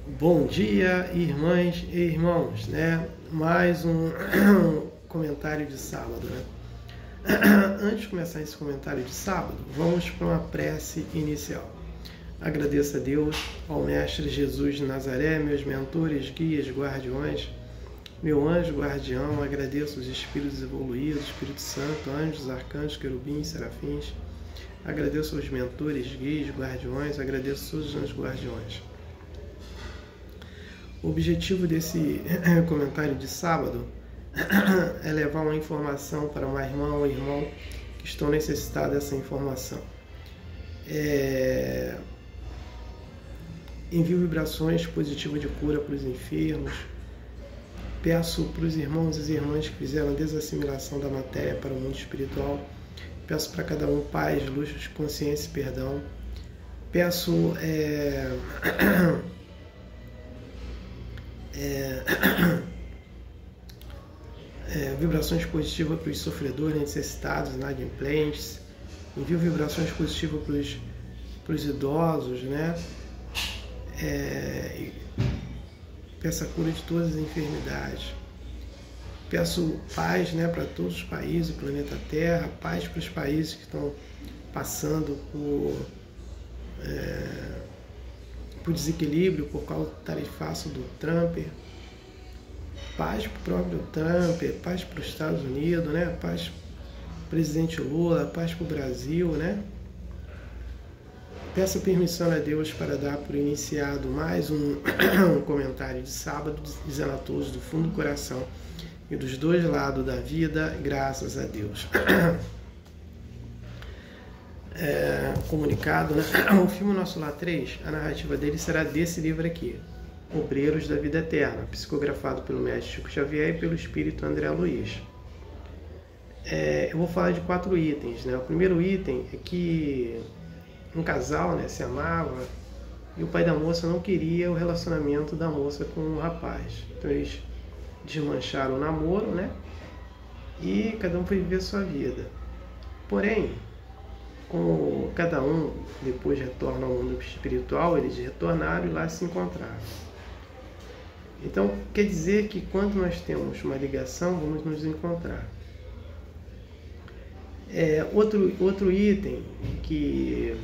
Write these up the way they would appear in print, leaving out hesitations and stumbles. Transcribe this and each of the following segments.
Bom dia, irmãs e irmãos, né? Mais um comentário de sábado, né? Antes de começar esse comentário de sábado, vamos para uma prece inicial. Agradeço a Deus, ao Mestre Jesus de Nazaré, meus mentores, guias, guardiões, meu anjo guardião, agradeço os espíritos evoluídos, Espírito Santo, anjos, arcanjos, querubins, serafins, agradeço aos mentores, guias, guardiões, agradeço todos os anjos guardiões. O objetivo desse comentário de sábado é levar uma informação para uma irmã ou irmão que estão necessitados dessa informação. Envio vibrações positivas de cura para os enfermos. Peço para os irmãos e irmãs que fizeram a desassimilação da matéria para o mundo espiritual. Peço para cada um paz, luz de consciência e perdão. Peço vibrações positivas para os sofredores, necessitados, inadimplentes. Envio vibrações positivas para os idosos, né? Peço a cura de todas as enfermidades. Peço paz, né, para todos os países do planeta Terra, paz para os países que estão passando por desequilíbrio por causa do tarifaço do Trump. Paz para o próprio Trump, paz para os Estados Unidos, né? Paz para o presidente Lula, paz para o Brasil, né? Peço permissão a Deus para dar por iniciado mais um comentário de sábado, dizendo a todos do fundo do coração e dos dois lados da vida, graças a Deus. Comunicado, né? O filme Nosso Lar 3, a narrativa dele será desse livro aqui, Obreiros da Vida Eterna, psicografado pelo mestre Chico Xavier e pelo espírito André Luiz. Eu vou falar de 4 itens, né? O primeiro item é que um casal, né, se amava e o pai da moça não queria o relacionamento da moça com o rapaz. Então eles desmancharam o namoro, né? E cada um foi viver a sua vida. Porém, como cada um depois retorna ao mundo espiritual, eles retornaram e lá se encontraram. Então, quer dizer que quando nós temos uma ligação, vamos nos encontrar. Outro item que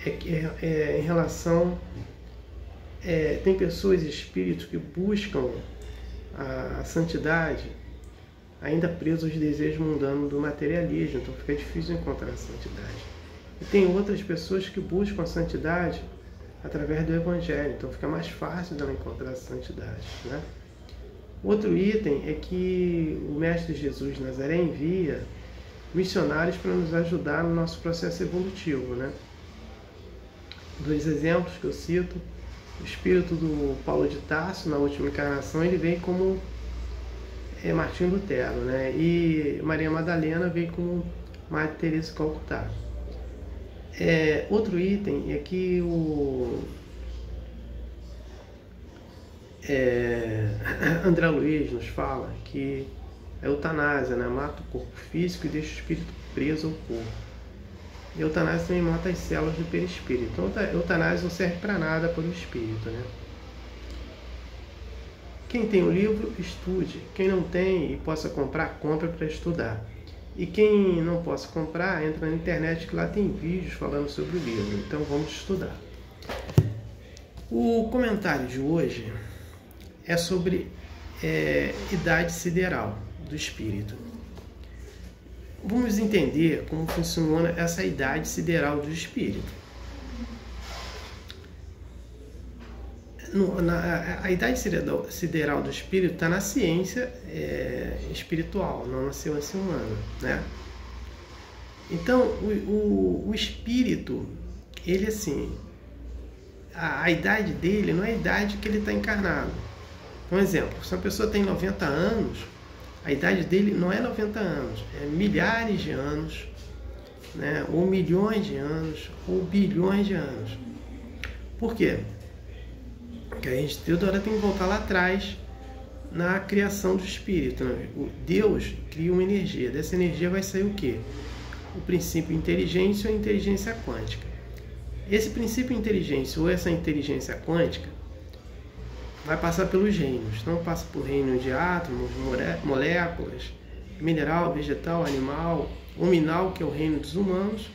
é em relação... tem pessoas e espíritos que buscam a santidade ainda presos aos desejos mundanos do materialismo, então fica difícil encontrar a santidade. E tem outras pessoas que buscam a santidade através do Evangelho, então fica mais fácil dela encontrar a santidade, né? Outro item é que o Mestre Jesus de Nazaré envia missionários para nos ajudar no nosso processo evolutivo, né? 2 exemplos que eu cito: o espírito do Paulo de Tarso, na última encarnação, ele veio como Martim Lutero, né? E Maria Madalena veio como Madre Teresa de Calcutá. Outro item é que André Luiz nos fala que a eutanásia, né, mata o corpo físico e deixa o espírito preso ao corpo. E a eutanásia também mata as células do perispírito. Então a eutanásia não serve para nada para o espírito, né? Quem tem o livro, estude. Quem não tem e possa comprar, compra para estudar. E quem não possa comprar, entra na internet que lá tem vídeos falando sobre o livro. Então vamos estudar. O comentário de hoje é sobre idade sideral do espírito. Vamos entender como funciona essa idade sideral do espírito. A idade sideral do espírito está na ciência espiritual, não na ciência humana, né? Então, o espírito, ele assim, a idade dele não é a idade que ele está encarnado. Por exemplo, se uma pessoa tem 90 anos, a idade dele não é 90 anos, é milhares de anos, né? Ou milhões de anos, ou bilhões de anos. Por quê? Porque a gente toda hora tem que voltar lá atrás na criação do espírito, né? Deus cria uma energia. Dessa energia vai sair o quê? O princípio inteligência ou inteligência quântica. Esse princípio de inteligência, ou essa inteligência quântica, vai passar pelos reinos. Então passa por reino de átomos, moléculas, mineral, vegetal, animal, hominal, que é o reino dos humanos,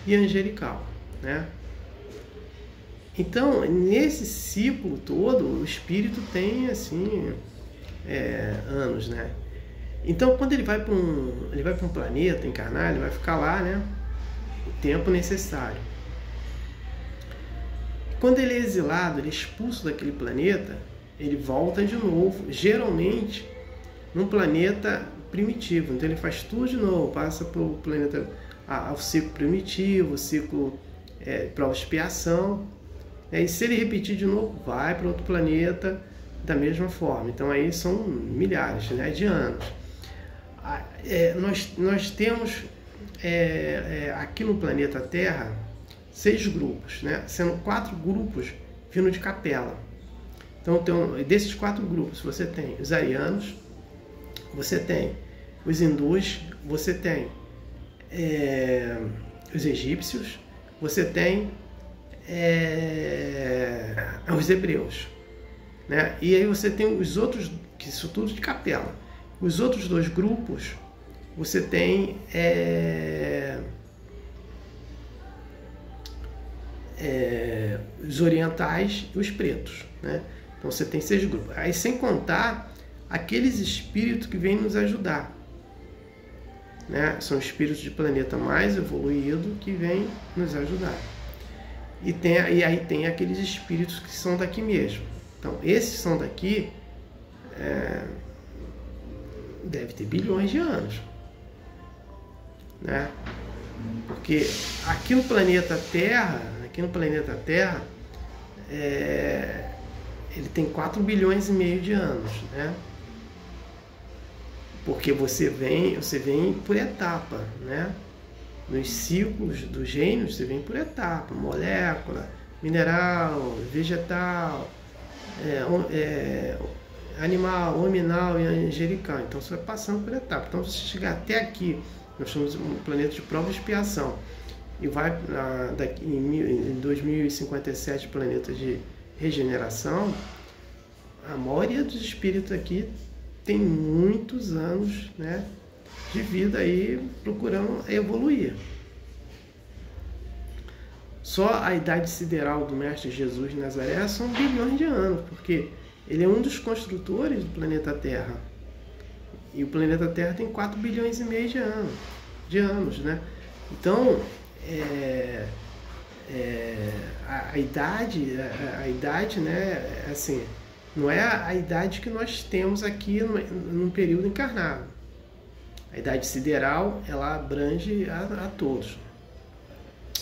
e angelical, né? Então, nesse ciclo todo, o espírito tem, assim, anos, né? Então, quando ele vai para um planeta encarnar, ele vai ficar lá, né? O tempo necessário. Quando ele é exilado, ele é expulso daquele planeta, ele volta de novo, geralmente num planeta primitivo. Então ele faz tudo de novo, passa para o planeta, ao ciclo primitivo, o ciclo prova expiação. E se ele repetir de novo, vai para outro planeta da mesma forma. Então aí são milhares, né, de anos. Nós temos aqui no planeta Terra 6 grupos, né? Sendo 4 grupos vindo de Capela. Então, desses 4 grupos, você tem os arianos, você tem os hindus, você tem os egípcios, você tem os hebreus, né? E aí você tem os outros, que são tudo de Capela. Os outros 2 grupos, você tem os orientais e os pretos, né? Então você tem 6 grupos. Aí sem contar aqueles espíritos que vêm nos ajudar, né? São espíritos de planeta mais evoluído que vêm nos ajudar. E aí tem aqueles espíritos que são daqui mesmo. Então esses são daqui, deve ter bilhões de anos, né? Porque aqui no planeta Terra, ele tem 4 bilhões e meio de anos, né? Porque você vem por etapa, né? Nos ciclos dos reinos você vem por etapa, molécula, mineral, vegetal, animal, hominal e angelical. Então você vai passando por etapa. Então se você chegar até aqui, nós somos um planeta de prova e expiação, e vai daqui em 2057 planeta de regeneração, a maioria dos espíritos aqui tem muitos anos, né, de vida aí procurando evoluir. Só a idade sideral do Mestre Jesus de Nazaré são bilhões de anos, porque ele é um dos construtores do planeta Terra. E o planeta Terra tem 4 bilhões e meio de anos, né? Então, a idade, né, assim, não é a idade que nós temos aqui num período encarnado. A idade sideral, ela abrange a todos.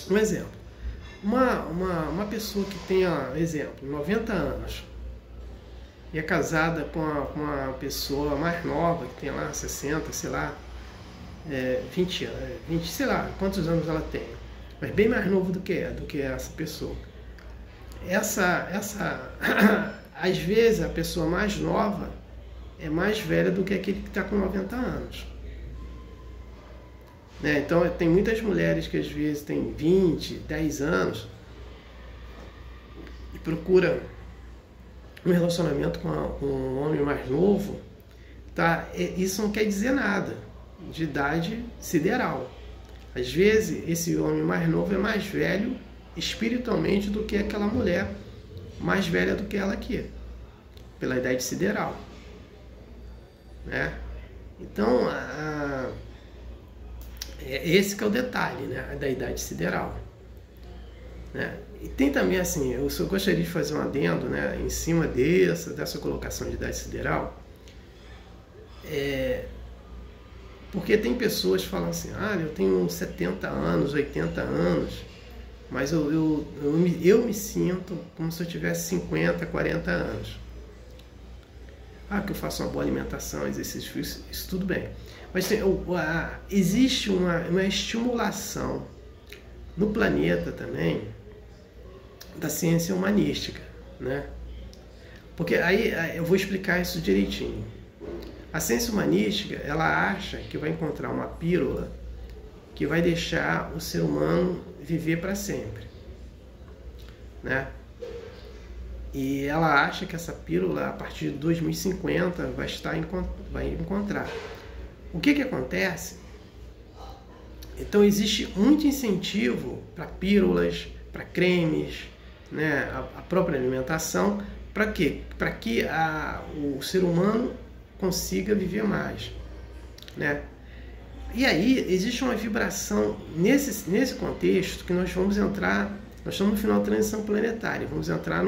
Um exemplo. Uma pessoa que tenha, exemplo, 90 anos e é casada com uma pessoa mais nova, que tem lá 60, sei lá, 20, sei lá, quantos anos ela tem, mas bem mais novo do que essa pessoa. Às vezes a pessoa mais nova é mais velha do que aquele que está com 90 anos. Né? Então tem muitas mulheres que às vezes têm 20, 10 anos e procuram um relacionamento com um homem mais novo, tá? Isso não quer dizer nada de idade sideral. Às vezes esse homem mais novo é mais velho espiritualmente do que aquela mulher mais velha do que ela aqui, pela idade sideral, né? Então esse que é o detalhe, né, da idade sideral, né? E tem também, assim, eu só gostaria de fazer um adendo, né, em cima dessa colocação de idade sideral, porque tem pessoas que falam assim, eu tenho 70 anos, 80 anos, mas eu me sinto como se eu tivesse 50, 40 anos. Que eu faço uma boa alimentação, exercício físico, isso tudo bem. Mas existe uma estimulação no planeta também da ciência humanística, né? Porque aí eu vou explicar isso direitinho. A ciência humanística, ela acha que vai encontrar uma pílula que vai deixar o ser humano viver para sempre. né? E ela acha que essa pílula, a partir de 2050, vai encontrar. O que acontece? Então existe muito incentivo para pílulas, para cremes, né? A própria alimentação. Para quê? Para que o ser humano consiga viver mais, né? E aí existe uma vibração nesse contexto que nós vamos entrar. Nós estamos no final da transição planetária, vamos entrar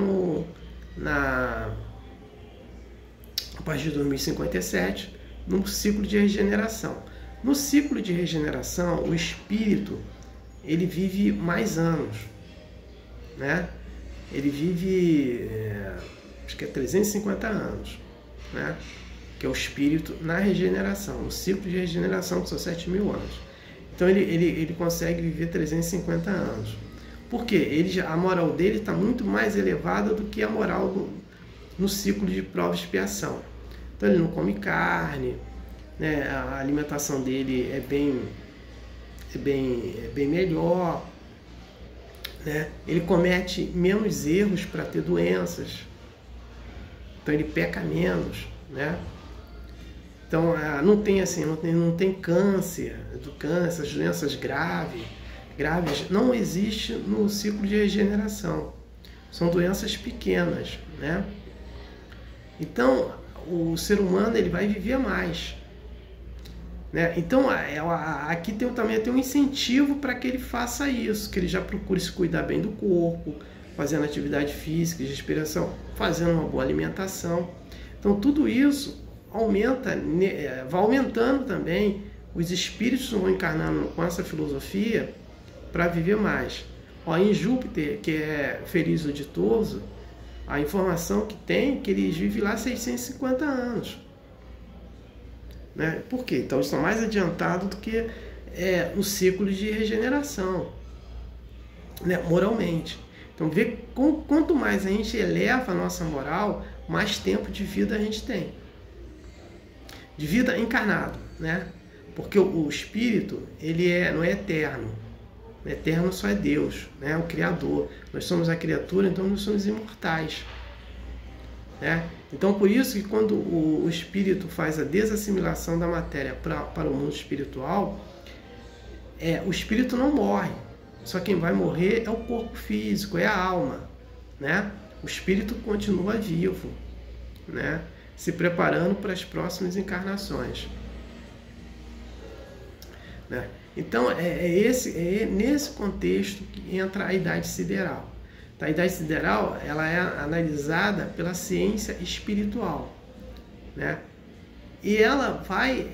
a partir de 2057, num ciclo de regeneração. No ciclo de regeneração, o espírito ele vive mais anos, né? Ele vive, acho que é 350 anos, né? Que é o espírito na regeneração, no ciclo de regeneração, que são 7.000 anos. Então ele consegue viver 350 anos. Por quê? A moral dele está muito mais elevada do que a moral no ciclo de prova e expiação. Então ele não come carne, né? A alimentação dele é bem melhor, né? Ele comete menos erros para ter doenças, então ele peca menos, né? Então não tem câncer, essas doenças graves não existe no ciclo de regeneração. São doenças pequenas, né? Então o ser humano ele vai viver mais, né? Então aqui também tem um incentivo para que ele faça isso, que ele já procure se cuidar bem do corpo, fazendo atividade física, de respiração, fazendo uma boa alimentação. Então tudo isso vai aumentando também. Os espíritos vão encarnando com essa filosofia para viver mais. Em Júpiter, que é feliz o ditoso, a informação que tem é que eles vivem lá 650 anos. Né? Por quê? Então eles estão mais adiantados do que no ciclo de regeneração, né? Moralmente. Então quanto mais a gente eleva a nossa moral, mais tempo de vida a gente tem. De vida encarnado, né? Porque o espírito ele não é eterno. Eterno só é Deus, né? O Criador. Nós somos a criatura, então nós somos imortais, né? Então por isso que quando o espírito faz a desassimilação da matéria para o mundo espiritual, o espírito não morre. Só quem vai morrer é o corpo físico, é a alma, né? O espírito continua vivo, né? Se preparando para as próximas encarnações, né? Então é nesse contexto que entra a idade sideral. A idade sideral ela é analisada pela ciência espiritual, né? E ela vai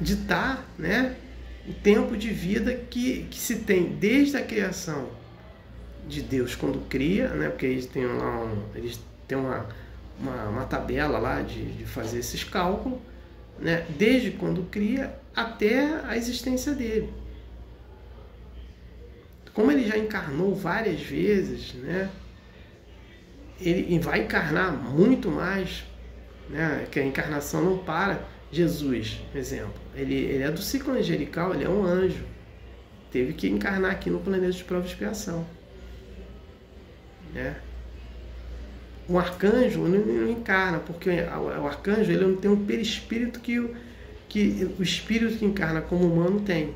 ditar, né, o tempo de vida que se tem desde a criação de Deus quando cria, né? Porque eles têm uma tabela lá de fazer esses cálculos, né? Desde quando cria até a existência dele. Como ele já encarnou várias vezes, né? Ele vai encarnar muito mais, né? Que a encarnação não para. Jesus, por exemplo, ele é do ciclo angelical, ele é um anjo. Teve que encarnar aqui no planeta de prova e expiação, né? O arcanjo não encarna, porque o arcanjo ele não tem um perispírito que o espírito que encarna como humano tem.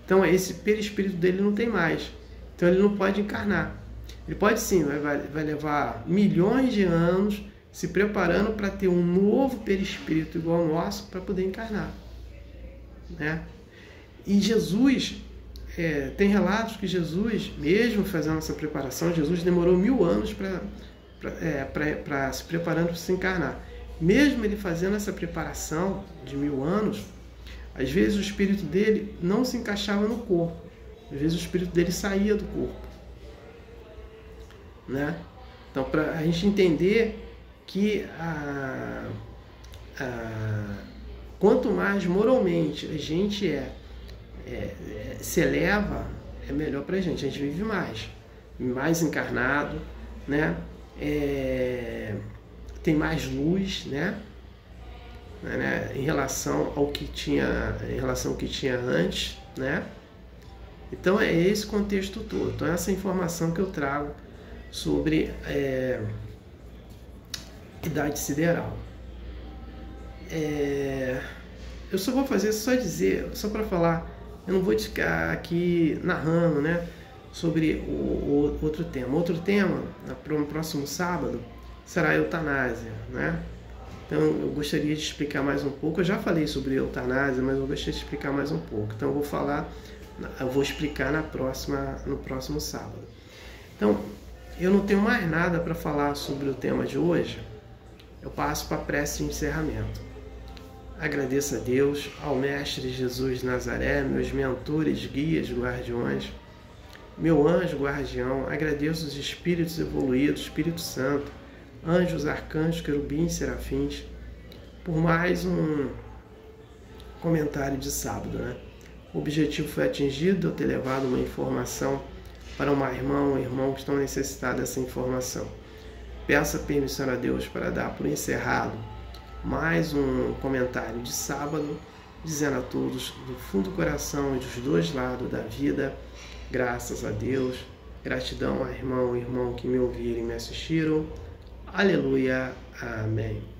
Então esse perispírito dele não tem mais. Então ele não pode encarnar. Ele pode sim, vai levar milhões de anos se preparando para ter um novo perispírito igual ao nosso para poder encarnar, né? E Jesus, tem relatos que Jesus, mesmo fazendo essa preparação, Jesus demorou 1000 anos para se preparando para se encarnar. Mesmo ele fazendo essa preparação de 1000 anos, às vezes o espírito dele não se encaixava no corpo. Às vezes o espírito dele saía do corpo, né? Então, para a gente entender que quanto mais moralmente a gente se eleva, é melhor para a gente vive mais encarnado, né? Tem mais luz, né? Em relação ao que tinha antes, né? Então é esse contexto todo. Então essa informação que eu trago sobre idade sideral. Eu só vou fazer, só para falar, eu não vou ficar aqui narrando, né, sobre o outro tema. Outro tema, no próximo sábado, será a eutanásia, né? Então eu gostaria de explicar mais um pouco. Eu já falei sobre eutanásia, mas eu gostaria de explicar mais um pouco. Então eu vou explicar no próximo sábado. Então eu não tenho mais nada para falar sobre o tema de hoje. Eu passo para a prece de encerramento. Agradeço a Deus, ao Mestre Jesus de Nazaré, meus mentores, guias, guardiões, meu anjo guardião. Agradeço os espíritos evoluídos, Espírito Santo, anjos, arcanjos, querubins, serafins, por mais um comentário de sábado, né? O objetivo foi atingido, eu ter levado uma informação para uma irmã ou um irmão que estão necessitados dessa informação. Peço a permissão a Deus para dar por encerrado mais um comentário de sábado, dizendo a todos do fundo do coração e dos dois lados da vida, graças a Deus, gratidão à irmã ou irmão que me ouviram e me assistiram. Aleluia, amém.